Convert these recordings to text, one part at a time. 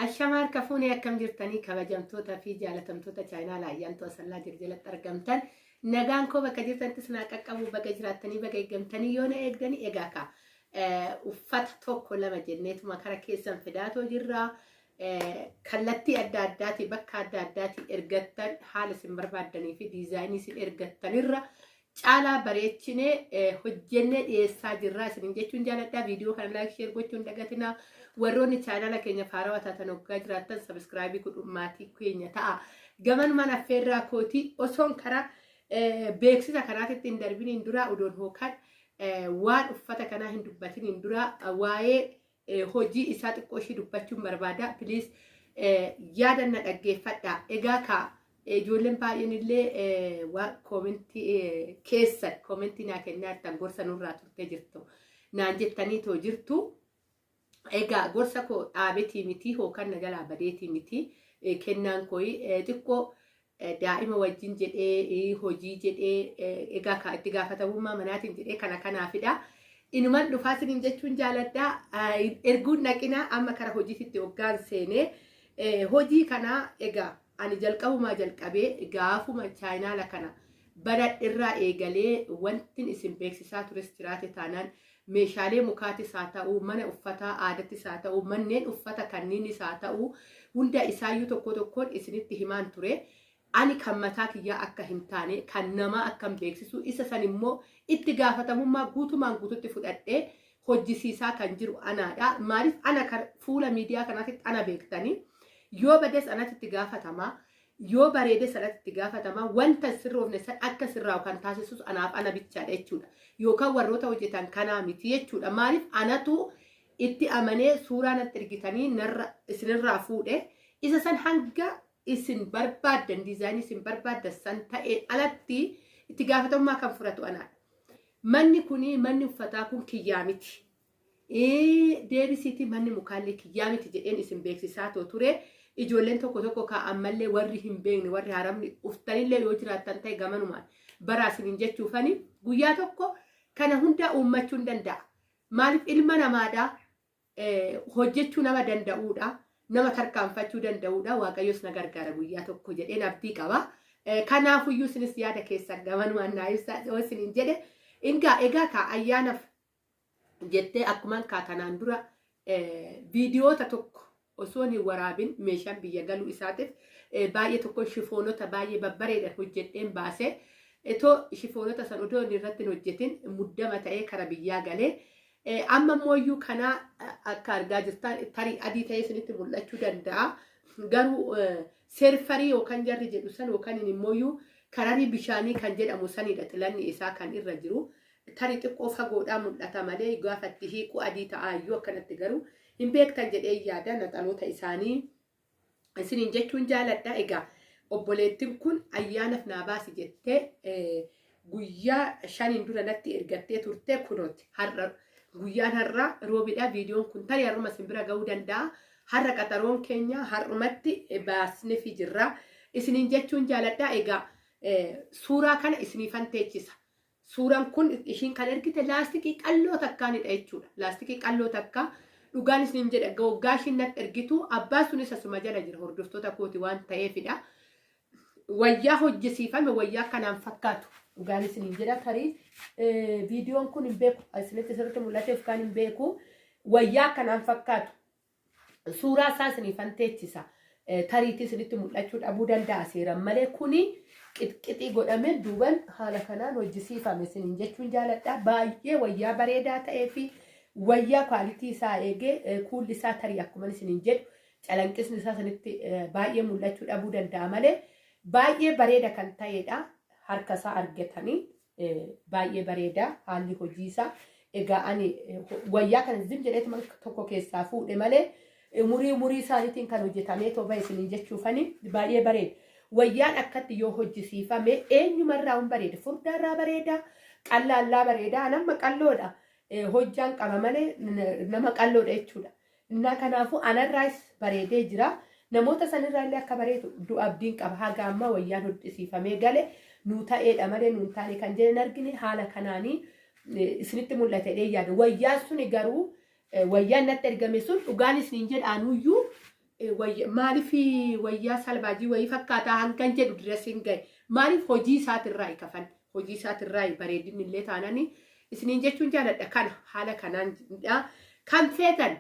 Ashamaa kafuunee akkam jirtanii kabajamtoota fi jaalatamtoota chaayinaa laayyaan to'asallaa jirjalatti argamtan nagaan koo bakka jirtanittis naa qaqqabu bakka jiraattanii bakka eeggamtanii yoo na eegdanii egaa ka uffata tokko lama jenneetuma kara keessan fidaatoo jirraa kallattii adda addaati bakka adda addaati ergattan haala isin barbaaddanii fi diizaayinii isin ergattanirra caalaa bareechinee hojjennee dhiyeessaa jirraa isin jechuun jaaladhaa viidiyoo kana laayik sheer gochuun dagatinaa warroonni chaanala keenya faarawaa taatan hoggaa jiraattan sabiskiraabii kudhummaatii keenya ta'a gamanuma affeerraa kootii osoon karaa beeksisa kanaatitti hin darbiniin duraa odoon hookaan waan uffata kanaa hin dubbatiniin duraa waa'ee hojii isaa xiqqoo ishii dubbachuun barbaada piliis yaadanna dhaggeeffadhaa egaa kaa ijoolleen baay'een illee waan koomentii keessan koomentii naa kennaa jirtan gorsa nurraa turtee jirtu naan jettanii too jirtu egaa gorsa koo dhaabetii miti hookan na jalaa badeetii miti kennaan kooyi xiqqoo daa'ima wajjin jedhee hojii jedhee egaa kaa itti gaafatamummaa manaatiin jedhee kana kanaafidha inuman dhufaa siniin jechuun jaaladhaa erguun naqinaa amma kara hojiititti hoggaan seenee hojii kanaa egaa ani jalqabumaa jalqabee gaafuma chaayinaala kana baradhirraa eegalee wantin isin beeksisaa tures jiraate taanaan meeshaalee mukaatis haa ta'uu mana uffataa aadattis haa ta'uu manneen uffata kanniinis haa ta'uu hunda isaayyuu tokko tokkoon isinitti himaan ture ani kan mataa kiyyaa akka hin taane kan namaa akka hin beeksisu isa san immoo itti gaafatamummaa guutumaan guututti fudhadhee hojjisiisaa kan jiru anaadha maaliif ana fuula miidiyaa kanaatti ana beektanii yoo bades anatti itti gaafatamaa yoo bareedes anatti itti gaafatamaa wanta sirroofne san akka sirraa'u kan taasisus anaaf ana bichaadha jechuudha yookaan warroota hojjetan kanaa miti jechuudha maaliif anatu itti amanee suuraa natti ergitanii isinirraa fuudhe isa san hanga isin barbaaddan diizaayinii isin barbaaddan san ta'ee alatti itti gaafatamummaa kan fudhatu anaadha manni kuni manni uffataa kun kiyyaa miti deebisiitii manni mukaallee kiyyaa miti jedheen isin beeksisaa ture ijoolleen tokko tokko kaa'an mallee warri hin beekne warri haramni uftanillee yoo jiraattan ta'e gamanumaan baraasiniin jechuufani guyyaa tokko kana hunda uummachuun danda'a maaliif ilma namaadha hojjechuu nama danda'uudha nama tarkaanfachuu danda'uudha waaqayyos na gargaara guyyaa tokko jedheen abdii qaba kanaafuyyuu isinis yaada keessan gamanumaan naa ibsaa yoo isiniin jedhe egaa kaa ayyaanaaf jettee akkuman kaa kanaan dura viidiyoota tokko osoo hin waraabin meeshaan biyya galuu isaatiif baay'ee tokko shifoonota baay'ee babbareedan hojjedheen baasee itoo shifoonota san odoo irratti hin hojjetin muddama ta'ee kara biyyaa galee amma mooyyuu kanaa akka argaa jirtan tarii adii ta'ee isinitti mul'achuu danda'a garuu seerfarii yookaan jarri jedhu san yookaan immooyyuu kararii bishaanii kan jedhamu sanidha xilanni isaa kan irra jiru tarii xiqqoo fagoodhaa mul'ata malee gaafatti hiiquu adii ta'aayyuu akkanatti garuu hin beektan jedhee yaada naxaloota isaanii isiniin jechuun jaaladha egaa obboleettiin kun ayyaanaaf naa baasi jettee guyyaa 5 dura natti ergattee turte kunooti har'a guyyaan har'a roobidha viidiyoon kun tarii har'uma simbira ga'uu danda'a har'a qaxaroon keenya har'umatti baasnee fi jirra isiniin jechuun jaaladha egaa suuraa kana isiniifan teechisa suuraan kun ishiin kan ergite laastikii qalloo takkaanidha jechuudha laastikii qalloo takkaa dhugaan isiniin jedha goggaashiin natti ergitu abbaa sunis asuma jala jira hordoftoota kooti waan ta'eefidha wayyaa hojjisiifame wayyaa kanaan fakkaatu dhugaan isiniin jedha tarii viidiyoon kun hin beeku isinitti sirriitti mul'ateef kan hin beeku wayyaa kanaan fakkaatu suuraa isaa isiniifan teechisa tariitti isinitti mul'achuu dhabuu danda'a seeran malee kuni qixqixii godhame duuban haala kanaan hojjisiifame isiniin jechuun jaaladha baay'ee wayyaa bareedaa ta'ee fi wayyaa kwaalitii isaa eegee kuulli isaa tarii akkuma isiniin jedhu calanqisni isaa sanitti baay'ee mul'achuu dhabuu danda'a malee baay'ee bareeda kan ta'edha harka isaa argatanii baay'ee bareeda haalli hojii isaa egaa ani wayyaa kana zim jedheetuma tokko keessaa fuudhe malee umurii isaaniitiin kan hojjetamee toba isiniin jechuufani baay'ee bareeda wayyaan akkatti yoo hojjisiifame eenyumarraa hin bareeda furdaarraa bareeda qallaallaa bareeda nama qalloodha hojjaan qaba malee nama qalloodha jechuudha innaa kanaafuu anarraas bareedee jira namoota sanirraallee akka bareedu abdiin qaba haga amma wayyaan hojjisiifamee gale nuu ta'eedha malee nuun taane kan jedhan argine haala kanaanii isinitti mul'atedhee yaada wayyaan suni garuu wayyaan natti ergame sun dhugaan isiniin jedhaanuyyuu maaliif wayyaa salbaajii wayii fakkaataa hangan jedhu dirasiin gahe maaliif hojii isaatirraa kafan hojii isaatirraa bareedinni illee taananii isiniin jechuun jaaladha. Kana haala kanaan kan feetan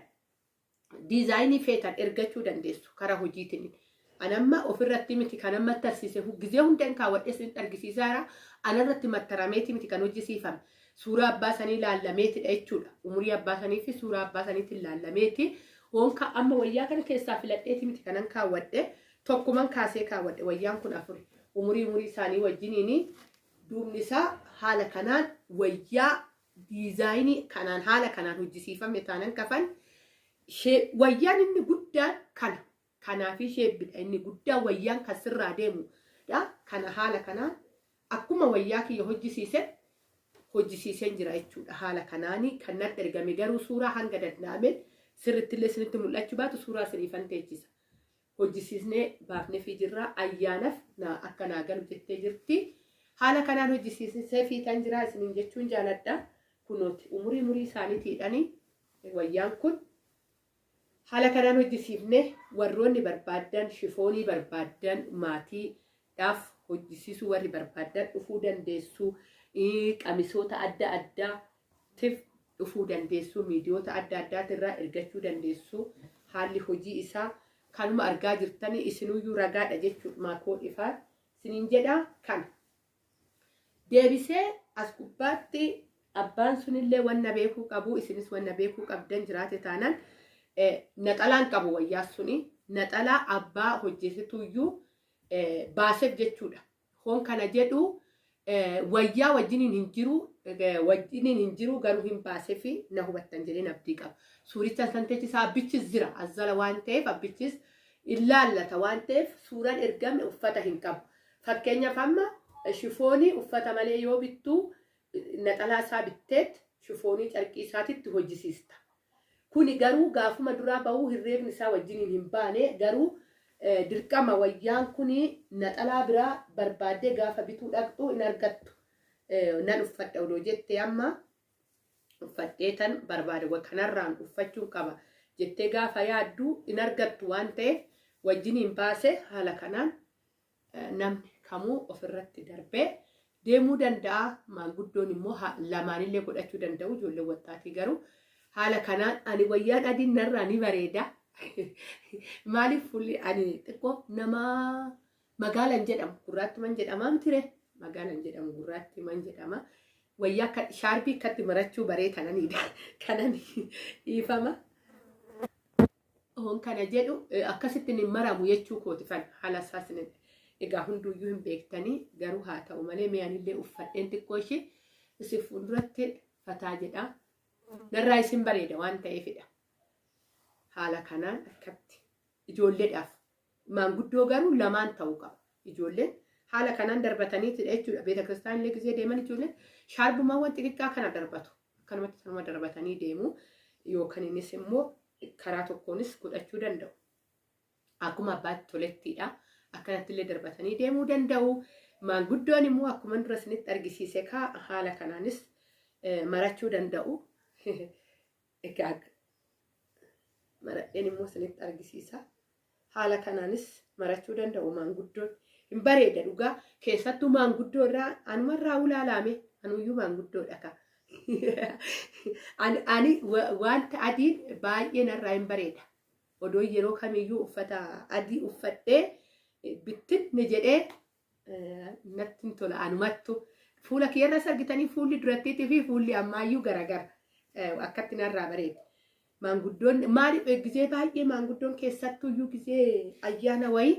diizaayinii feetan ergachuu dandeessu karaa hojiitiin. Anamma ofirratti miti kan amma tarsiise gizee hundaan kaawwadhee isin argisiisaara. Anarratti mattarameeti miti kan hojjisiifame. Suuraa abbaa sanii laallameetidha jechuudha. Umurii abbaa sanii fi suuraa abbaa saniitiin laallameeti. Wonka amma wayyaa kana keessaa filadheeti miti kanan kaawwadhe tokkuman kaasee kaawwadhe wayyaan kun 4 umurii isaanii wajjiniini duubni isaa haala kanaan wayyaa diizaayinii kanaan haala kanaan hojjisiifame taanan kafan wayyaan inni guddaan kanaafi sheebbidha inni guddaan wayyaan kan sirraa deemudha. Kana haala kanaan akkuma wayyaa kiyya hojjisiiseen jira jechuudha. Haala kanaanii kan natti ergame garuu suuraa hanga danda'ameen sirriitti illee isinitti mul'achuu baatu suuraa siniifan teechisa. Hojjisiisnee baafnee fi jirraa ayyaanaaf akka naa galu jettee jirti. Haala kanaan hojjisiisee fiitan jira isiniin jechuun jaaladha. Kunooti umurii isaaniitiidhani wayyaan kun haala kanaan hojjisiifnee warroonni barbaadan shifoonii barbaadan maatiidhaaf hojjisiisuu warri barbaadan dhufuu dandeessu. Qamisoota adda addaatiif dhufuu dandeessu. Miidiyoota adda addaatirraa ergachuu dandeessu. Haalli hojii isaa kanuma argaa jirtanii isinuyyuu ragaadha jechuudha. Maakoo ifaa isiniin jedhaa kana. Deebisee as gubbaatti abbaan sunillee wanna beekuu qabu isinis wanna beekuu qabdan jiraate taanaan naxalaan qabu wayyaa suni. Naxalaa abbaa hojjetituyyuu baaseef jechuudha. Hoon kana jedhu wayyaa wajjiniin hin jiru garuu hin baaseefi na hubattan jedheen abdii qaba. Suuricha santeechisaa abbichis jira azzala waan ta'eef abbichis ilaallata waan ta'eef suuraan ergamne uffata hin qabu. Fakkeenyaaf amma shifoonii uffata malee yoo bittuu naxalaa isaa bitteet shifoonii carqii isaatitti hojjisiista. Kuni garuu gaafuma duraa bahuu hirreefni isaa wajjiniin hin baane garuu dirqama wayyaan kuni naxalaa biraa barbaaddee gaafa bituu dhaqxu hin argattu. Nan uffadha odoo jettee amma uffadhee tan barbaade kanarraan uffachuun qaba jettee gaafa yaaddu hin argattu waan ta'eef wajjiniin baase haala kanaan namni kamuu ofirratti darbee deemuu danda'a. Maanguddoon immoo lamaanillee godhachuu danda'u. Ijoollee waxxaatii garuu haala kanaan ani wayyaan adiin narraa ni bareeda. Maaliif fulli ani xiqqoo nama magaalan jedhamu gurraatti man jedhamaa mitire magaalan jedhamu gurraatti man jedhama. Wayyaa shaarbii akkatti marachuu baree kananiidha. Kanan dhiifama. Hoon kana jedhu akkasitti hin maramu jechuu kootifan haala isaas egaa hunduuyyuu hin beektanii garuu haa ta'u malee mi'aanillee uffadheen xiqqoo ishee isin fuulduratti fataa jedha. Narraa isin bareeda waan ta'eefidha. Haala kanaan akkatti ijoolleedhaaf maanguddoo garuu lamaan ta'uu qaba. Ijoolleen haala kanaan darbataniitidha jechuudha. Beeta kiristaanillee gisee deeman ijoolleen shaarbumaawwan xixiqqaa kana darbatu. Akkanumatti sanuma darbatanii deemu yookaan innis immoo karaa tokkoonis godhachuu danda'u. Akkuma abbaatti tolettiidha. Akkanattillee darbatanii deemuu danda'u. Maanguddoon immoo akkuma dura isinitti argisiise haala kanaanis marachuu danda'u. Egaa maradheen immoo isinitti argisiisa. Haala kanaanis marachuu danda'u maanguddoon. Hin bareeda dhugaa keessattuu maanguddoo irraa anumarraa ulaalame anuyyuu maanguddoodha ka. Ani wanta adiin baay'ee narraa hin bareeda. Odoo yeroo kamiyyuu uffata adii uffadhee bittinne jedhee natti hin tola anumattu. Fuula kiyyarras argitanii fuulli durattiitii fi fuulli ammaayyuu garagara. Akkatti narraa bareeda. Maanguddoon maaliif gisee baay'ee maanguddoon keessattuyyuu gisee ayyaana wayii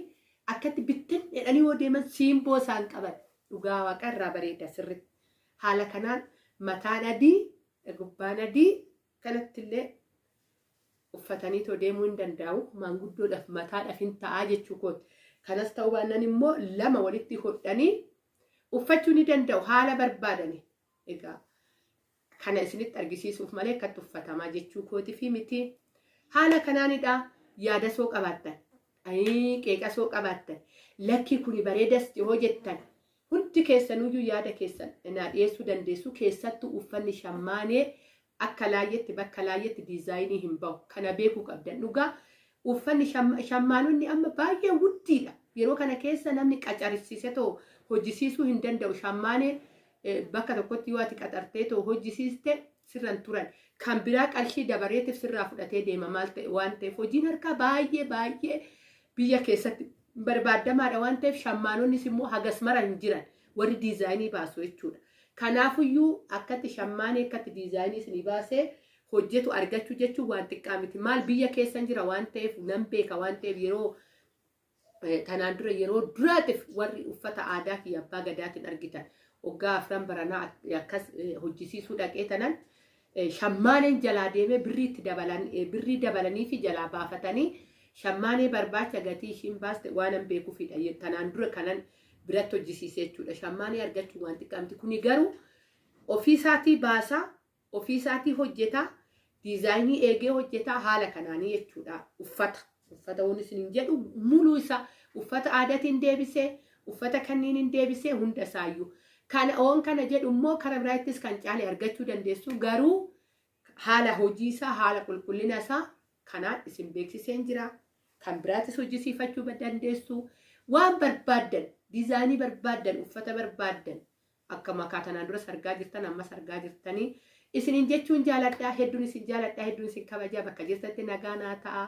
akkatti bittin jedhanii yoo deeman siimboo isaan qaban dhugaa waaqa irraa bareeda sirriitti. Haala kanaan mataan adii gubbaan adii kanattillee uffatanii too deemuu hin danda'u. Maanguddoodhaaf mataadhaaf hin ta'aa jechuu kooti. Kanas ta'uu baannaan immoo lama walitti hodhanii uffachuu ni danda'u haala barbaadani. Egaa kana isinitti argisiisuuf malee akkatti uffatamaa jechuu kooti fi miti. Haala kanaanidha yaada soo qabaattan. Qeeqa soo qabaattan. Lakki kuni bareedas yoo jettan hundi keessanuyyuu yaada keessan naa dhiyeessuu dandeessu. Keessattuu uffanni shammaanee akka laayyetti bakka laayyetti diizaayinii hin bahu. Kana beekuu qabdan dhugaa uffanni shammaanonni amma baay'ee guddiidha. Yeroo kana keessa namni qacarsiisee too hojjisiisuu hin danda'u. Shammaanee bakka tokkotti yoo ati qaxartee too hojjisiiste sirran turan. Kan biraa qarshii dabareetiif sirraa fudhatee deema maal ta'e waan ta'eef hojiin harkaa baay'ee biyya keessatti barbaadamaadha waan ta'eef shammaanonnis immoo hagas mara hin jiran warri diizaayinii baasu jechuudha. Kanaafuyyuu akkatti shammaanee akkatti diizaayinii isinii baasee hojjetu argachuu jechuun waan xiqqaa miti. Maal biyya keessan jira waan ta'eef nan beeka waan ta'eef yeroo tanaan dura yeroo duraatiif warri uffata aadaa kiyya abbaa gadaatiin argitan waggaa 4 baranaa akkas hojjisiisuu dhaqee tanan shammaaneen jalaa deemee birrii dabalanii fi jalaa baafatanii shammaanee barbaacha gatii ishiin baaste waan an beekuufidha. Tanaan dura kanan biratti hojjisiisee jechuudha. Shammaanee argachuu waan xiqqaa miti. Kuni garuu ofiisaatii baasaa ofiisaatii hojjetaa diizaayinii eegee hojjetaa haala kanaanii jechuudha. Uffata waan isin jedhu muluu isaa uffata aadaatiin deebisee uffata kanniin deebisee hunda isaayyuu kana jedhu immoo karaa biraattis kan caale argachuu dandeessu garuu haala hojii isaa haala qulqullina isaa kanaan isin beeksiseen jira. Kan biraattis hojjisiifachuu dandeessu waan barbaaddan diizaayinii barbaaddan uffata barbaaddan akka makaa tanaan dura sargaa jirtan amma sargaa jirtanii isinin jechuun jaaladhaa hedduun isin jaaladhaa hedduun isin kabajaa bakka jirtatti nagaa naa ta'a.